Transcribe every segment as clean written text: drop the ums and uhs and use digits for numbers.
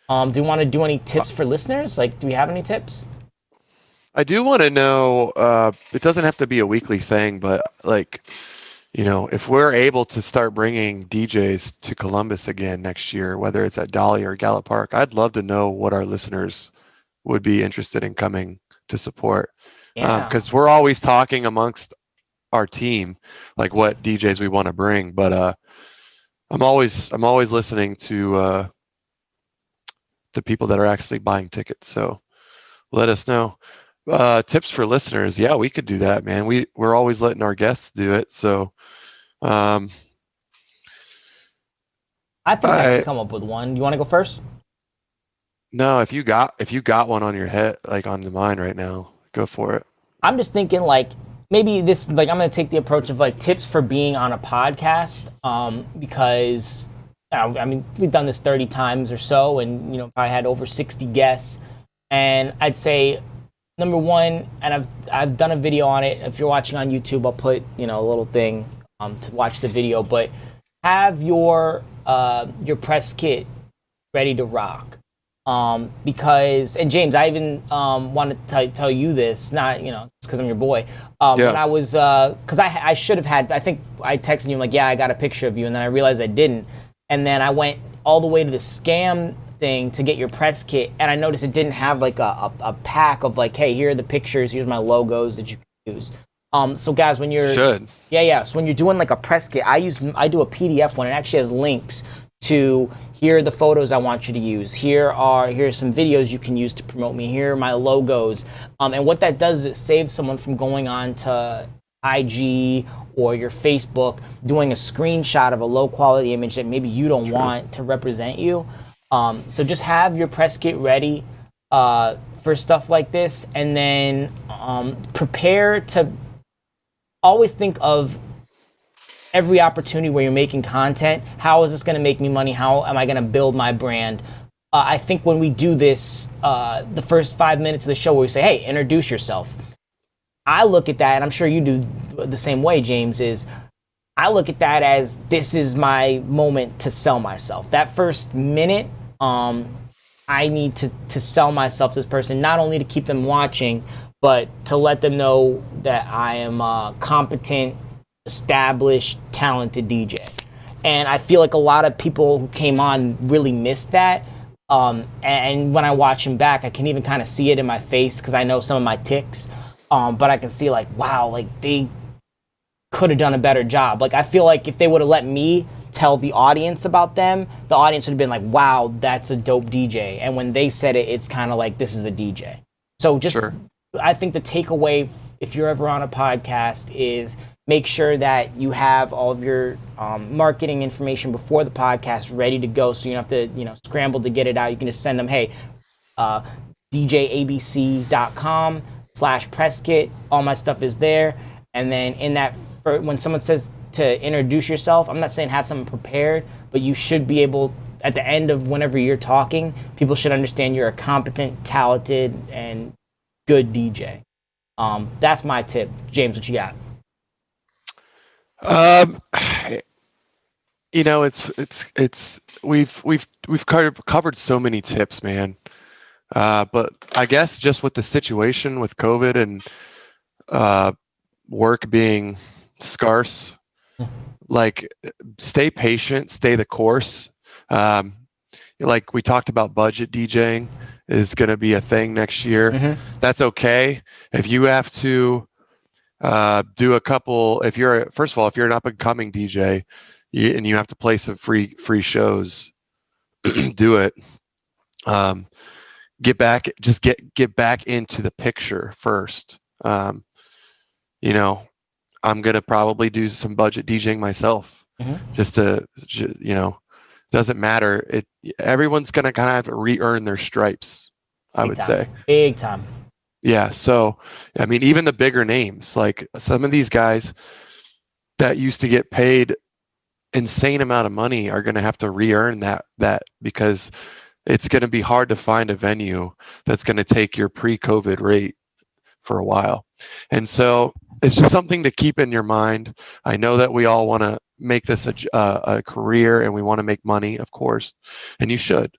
Do you want to do any tips for listeners? Like, do we have any tips? I do want to know, it doesn't have to be a weekly thing, but like, if we're able to start bringing DJs to Columbus again next year, whether it's at Dolly or Gallup Park, I'd love to know what our listeners would be interested in coming to support. Yeah. Because we're always talking amongst our team, like what DJs we want to bring. But I'm always listening to the people that are actually buying tickets. So let us know. Tips for listeners. Yeah, we could do that, man. We're always letting our guests do it. So um, I think I can I come up with one. You want to go first? no, if you got one on your head, like on the mind right now, go for it. I'm just thinking like maybe this like I'm gonna take the approach of like tips for being on a podcast because I mean we've done this 30 times or so and probably had over 60 guests and I'd say number one and I've done a video on it. If you're watching on YouTube, I'll put a little thing to watch the video, but have your press kit ready to rock. Because and James, I even want to tell you this, not because I'm your boy. When Yeah, I was because I should have had. I think I texted you like, yeah, I got a picture of you, and then I realized I didn't, and then I went all the way to the scam thing to get your press kit, and I noticed it didn't have like a pack of like, hey, here are the pictures, here's my logos that you can use. So guys, when you you're should. yeah, so when you're doing like a press kit, I do a PDF one. It actually has links to here are the photos I want you to use. Here's some videos you can use to promote me. Here are my logos. And what that does is it saves someone from going on to IG or your Facebook, doing a screenshot of a low quality image that maybe you don't True. want to represent you. So just have your press kit ready for stuff like this, and then prepare to always think of every opportunity where you're making content. How is this going to make me money? How am I going to build my brand? I think when we do this, the first 5 minutes of the show where we say, hey, introduce yourself. I look at that, and I'm sure you do the same way, James, is I look at that as this is my moment to sell myself. That first minute, I need to sell myself to this person, not only to keep them watching, but to let them know that I am a competent, established, talented DJ. And I feel like a lot of people who came on really missed that. And when I watch them back, I can even kind of see it in my face because I know some of my ticks. But I can see like, wow, like they could have done a better job. Like I feel like if they would have let me tell the audience about them, the audience would have been like, wow, that's a dope DJ. And when they said it, it's kind of like, this is a DJ. So just, Sure. I think the takeaway, if you're ever on a podcast, is make sure that you have all of your marketing information before the podcast ready to go, so you don't have to scramble to get it out. You can just send them, hey, djabc.com/press kit. All my stuff is there. And then in that, when someone says to introduce yourself, I'm not saying have something prepared, but you should be able, at the end of whenever you're talking, people should understand you're a competent, talented, and good DJ. That's my tip. James, what you got? Um, it's we've covered so many tips, man. But I guess just with the situation with COVID and work being scarce, like stay patient, stay the course. Like we talked about, budget DJing is going to be a thing next year. Mm-hmm. That's okay. If you have to do a couple, if you're first of all, if you're an up and coming DJ and you have to play some free shows, do it. Get back into the picture first. I'm gonna probably do some budget DJing myself, Mm-hmm. just to, doesn't matter. Everyone's gonna kind of have to re-earn their stripes, I Big would time. say. Big time. Yeah. So, I mean, even the bigger names, like some of these guys that used to get paid insane amount of money, are gonna have to re-earn that because it's gonna be hard to find a venue that's gonna take your pre-COVID rate for a while. And so it's just something to keep in your mind. I know that we all want to make this a career and we want to make money, of course, and you should.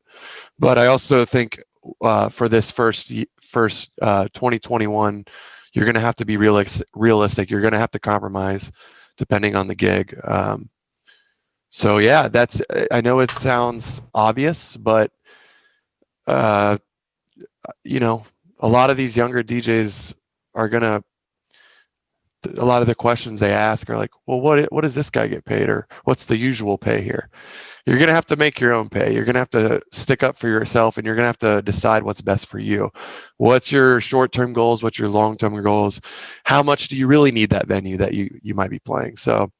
But I also think for this first 2021, you're going to have to be realistic. You're going to have to compromise depending on the gig. So yeah, I know it sounds obvious, but you know, a lot of these younger DJs are gonna. A lot of the questions they ask are like, well, what does this guy get paid, or what's the usual pay here? You're gonna have to make your own pay. You're gonna have to stick up for yourself, and you're gonna have to decide what's best for you. What's your short-term goals? What's your long-term goals? How much do you really need that venue that you might be playing? So,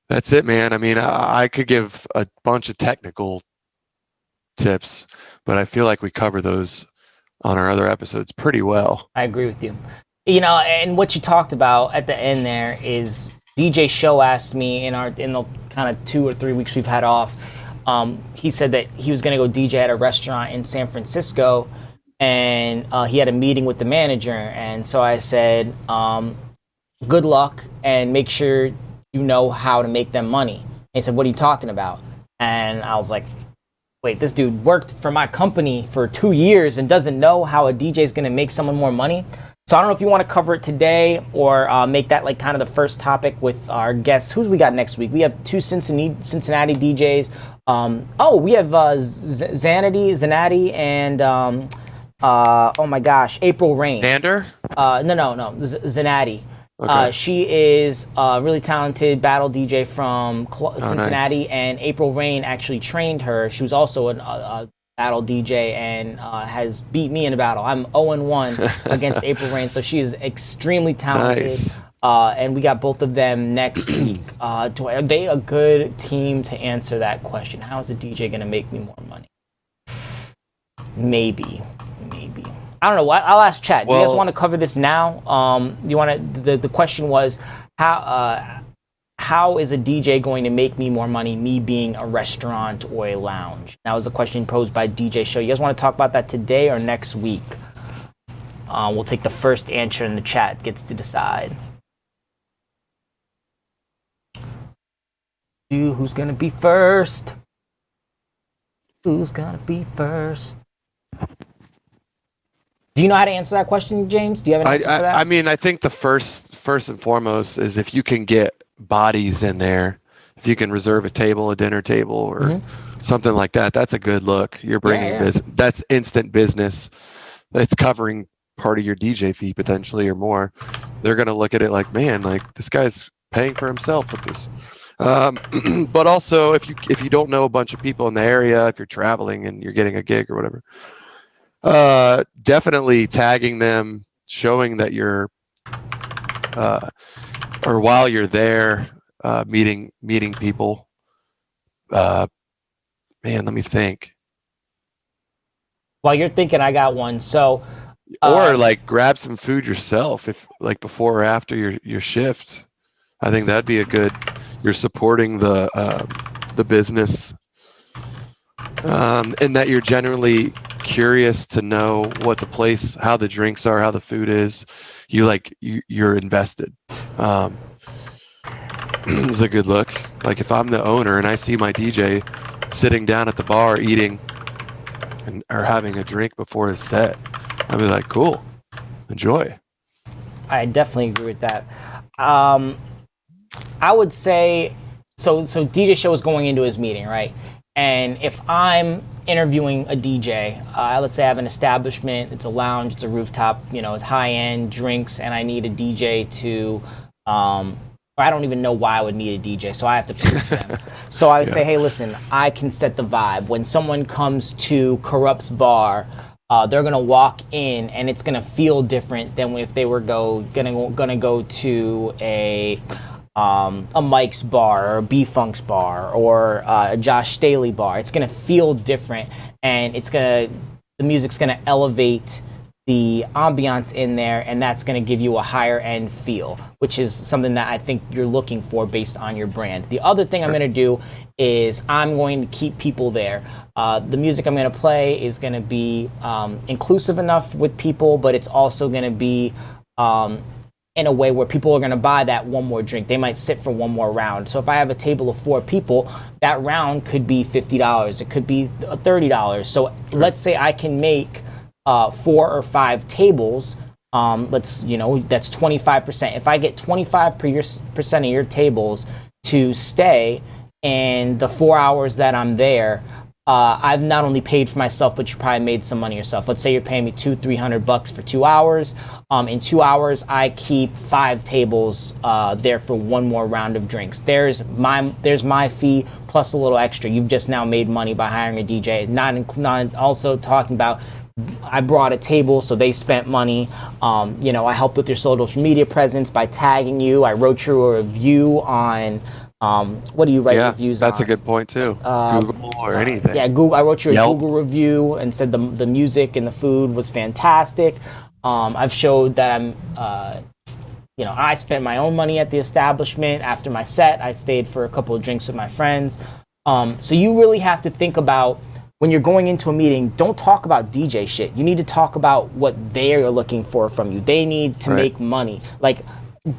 that's it, man. I mean, I could give a bunch of technical tips, but I feel like we cover those on our other episodes pretty well. I agree with you. You know, and what you talked about at the end there is DJ Show asked me in the kind of 2 or 3 weeks we've had off. He said that he was going to go DJ at a restaurant in San Francisco, and he had a meeting with the manager. And so I said, good luck, and make sure you know how to make them money. And he said, what are you talking about? And I was like, wait, this dude worked for my company for 2 years and doesn't know how a DJ is going to make someone more money? So I don't know if you want to cover it today or make that like kind of the first topic with our guests. Who's we got next week? We have 2 Cincinnati DJs. We have Zanatti and oh my gosh, April Rain. Xander? No, Zanatti. Okay. She is a really talented battle DJ from Cincinnati, nice. And April Rain actually trained her. She was also a battle DJ and has beat me in a battle. I'm 0-1 against April Rain, so she is extremely talented. Nice. And we got both of them next week. Are they a good team to answer that question? How is a DJ going to make me more money? Maybe. I don't know. I'll ask chat. Do you guys want to cover this now? You want to? The question was how is a DJ going to make me more money? Me being a restaurant or a lounge. That was the question posed by DJ Show. You guys want to talk about that today or next week? We'll take the first answer in the chat. Gets to decide. Who's gonna be first? Who's gonna be first? Do you know how to answer that question, James? Do you have an answer for that? I mean, I think the first and foremost is if you can get bodies in there, if you can reserve a table, a dinner table, or something like that, that's a good look. You're bringing that's instant business. It's covering part of your DJ fee potentially or more. They're going to look at it like, man, like this guy's paying for himself with this. But also, if you don't know a bunch of people in the area, if you're traveling and you're getting a gig or whatever, definitely tagging them, showing that you're, or while you're there, meeting people. Man, let me think. While you're thinking, I got one. So, or like grab some food yourself, if like before or after your shift. I think that'd be a good. You're supporting the business, and that you're generally curious to know what the place, how the drinks are, how the food is. You're invested. It's a good look. Like if I'm the owner and I see my DJ sitting down at the bar eating or having a drink before his set, I'd be like, cool, enjoy. I definitely agree with that. I would say, so DJ Show is going into his meeting, right? And if I'm interviewing a DJ, let's say I have an establishment, it's a lounge, it's a rooftop, it's high-end drinks, and I need a DJ to, or I don't even know why I would need a DJ, so I have to prove to them. So I would say, hey, listen, I can set the vibe. When someone comes to Corrupt's bar, they're gonna walk in, and it's gonna feel different than if they were gonna go to a Mike's bar or a B-Funk's bar or a Josh Staley bar. It's gonna feel different, and the music's gonna elevate the ambiance in there, and that's gonna give you a higher end feel, which is something that I think you're looking for based on your brand. The other thing I'm gonna do is I'm going to keep people there. The music I'm gonna play is gonna be inclusive enough with people, but it's also gonna be in a way where people are going to buy that one more drink. They might sit for one more round. So if I have a table of 4 people, that round could be $50. It could be $30. So let's say I can make 4 or 5 tables. That's 25%. If I get 25% of your tables to stay in the 4 hours that I'm there, I've not only paid for myself, but you probably made some money yourself. Let's say you're paying me $200-300 for 2 hours. In 2 hours, I keep 5 tables there for one more round of drinks. There's my fee plus a little extra. You've just now made money by hiring a DJ. Not also talking about, I brought a table, so they spent money. I helped with your social media presence by tagging you. I wrote you a review on. What do you write reviews on? That's a good point too. Google or anything. Yeah, Google. I wrote you a Yelp. Google review and said the music and the food was fantastic. I've showed that I spent my own money at the establishment. After my set, I stayed for a couple of drinks with my friends. So you really have to think about, when you're going into a meeting, don't talk about DJ shit. You need to talk about what they're looking for from you. They need to make money. Like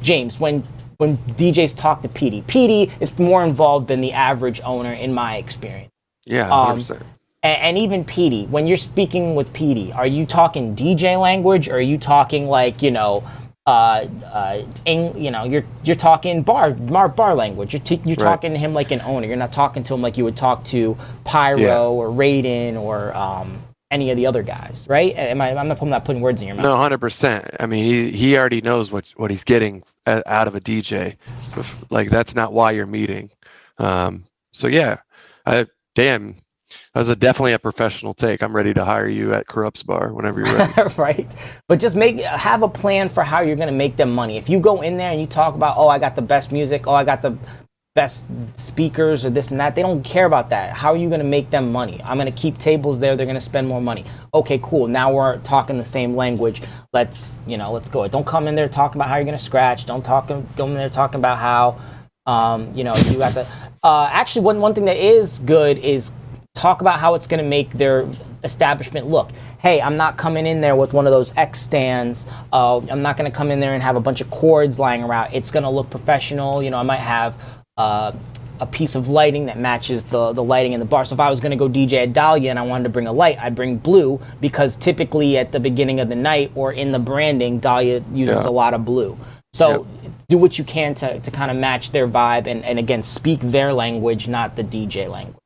James, when DJs talk to PD is more involved than the average owner in my experience. Yeah, 100%. And even PD, when you're speaking with PD, are you talking DJ language, or are you talking like you're talking bar language? You're talking to him like an owner. You're not talking to him like you would talk to Pyro or Raiden or any of the other guys, right? I'm not putting words in your mouth. No, 100%. I mean, he already knows what he's getting out of a DJ. Like, that's not why you're meeting. So yeah, that was definitely a professional take. I'm ready to hire you at Corrupt's Bar whenever you're ready. Right. But just have a plan for how you're going to make them money. If you go in there and you talk about, I got the best music, I got the best speakers or this and that, they don't care about that. How are you going to make them money? I'm going to keep tables there. They're going to spend more money. Okay, cool. Now we're talking the same language. Let's go. Don't come in there talking about how you're going to scratch. Don't go in there talking about how, you got the, actually one thing that is good is talk about how it's going to make their establishment look. Hey, I'm not coming in there with one of those X stands. I'm not going to come in there and have a bunch of cords lying around. It's going to look professional. I might have a piece of lighting that matches the lighting in the bar. So if I was going to go DJ at Dahlia and I wanted to bring a light, I'd bring blue, because typically at the beginning of the night or in the branding, Dahlia uses a lot of blue. So do what you can to kind of match their vibe and again, speak their language, not the DJ language.